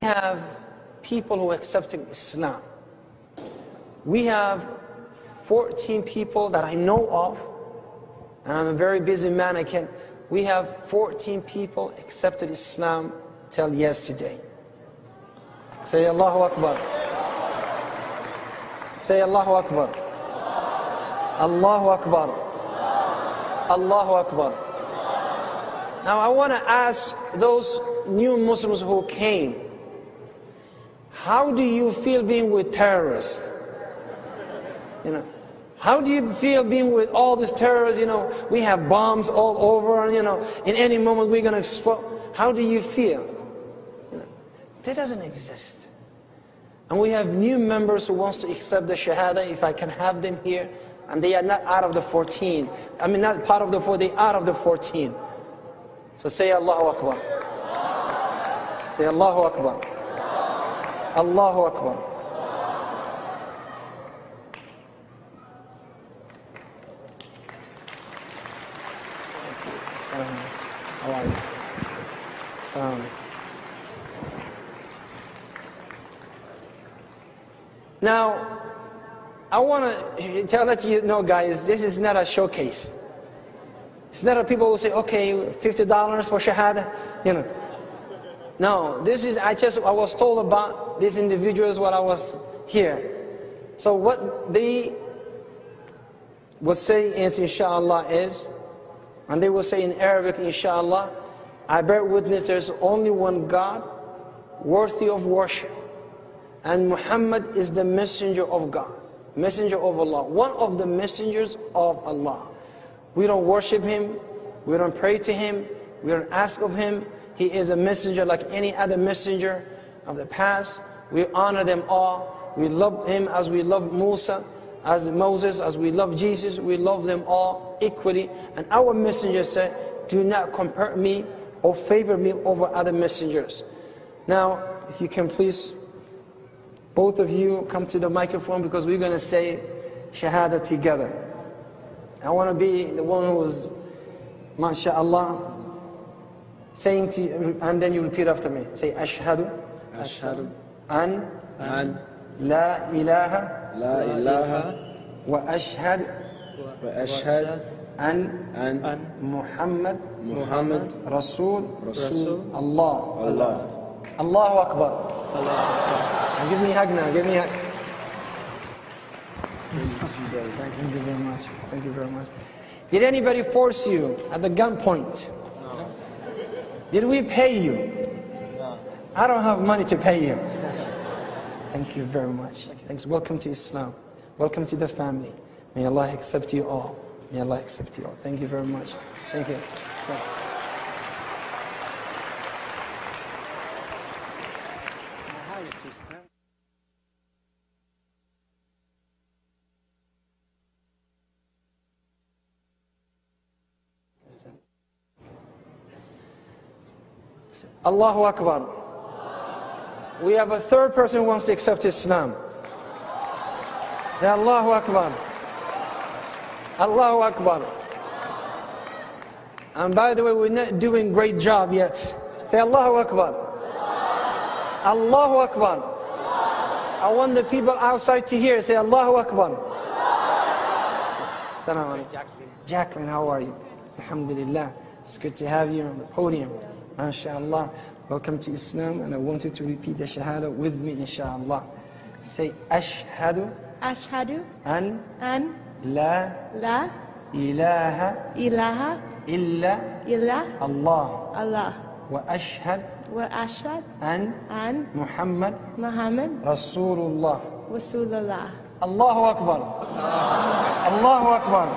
have people who are accepting Islam. We have 14 people that I know of, and I'm a very busy man. We have 14 people accepted Islam till yesterday. Say Allahu Akbar. Say Allahu Akbar. Allahu Akbar. Allahu Akbar. Now I want to ask those new Muslims who came, how do you feel being with terrorists? How do you feel being with all these terrorists? We have bombs all over, and in any moment we're going to explode. How do you feel? That doesn't exist. And we have new members who wants to accept the Shahada, if I can have them here, and they are not out of the 14. I mean, not part of the 4, they are out of the 14. So say Allahu Akbar. Say Allahu Akbar. Allahu Akbar. How are you? Salam. Now, I want to let you know, guys, this is not a showcase. It's not a people who say, okay, $50 for Shahada. No, this is, I was told about these individuals when I was here. So what they would say is, inshallah, is, and they will say in Arabic, inshallah, I bear witness there's only one God worthy of worship, and Muhammad is the messenger of God, messenger of Allah, one of the messengers of Allah. We don't worship him, we don't pray to him, we don't ask of him. He is a messenger like any other messenger of the past. We honor them all. We love him as we love Musa, as Moses, as we love Jesus. We love them all equally. And our messenger said, do not compare me or favor me over other messengers. Now, if you can please, both of you come to the microphone, because we're going to say Shahada together. I want to be the one who's, MashaAllah, saying to you, and then you repeat after me. Say, Ashhadu. Ashhadu. An. La ilaha. Wa ashhad. An. Muhammad. Rasul. Allah. Allahu Akbar. And give me a hug now. Give me a hug. Thank you very much. Thank you very much. Did anybody force you at the gunpoint? No. Did we pay you? No. I don't have money to pay you. Thank you very much. Thanks. Welcome to Islam. Welcome to the family. May Allah accept you all. May Allah accept you all. Thank you very much. Thank you. Hi, sister. Allahu Akbar. We have a third person who wants to accept Islam. Say Allahu Akbar. Allahu Akbar. And by the way, we're not doing a great job yet. Say Allahu Akbar. Allahu Akbar. I want the people outside to hear. Say Allahu Akbar. Assalamu alaikum. Jacqueline, how are you? Alhamdulillah. It's good to have you on the podium. MashaAllah. Welcome to Islam, and I want you to repeat the Shahada with me, inshallah. Say, Ashhadu. Ashhadu. An. La. Ilaha. Illa. Allah. Wa ashhad. An. Muhammad. Rasulullah. Rasulullah. Allahu Akbar. Allahu Akbar.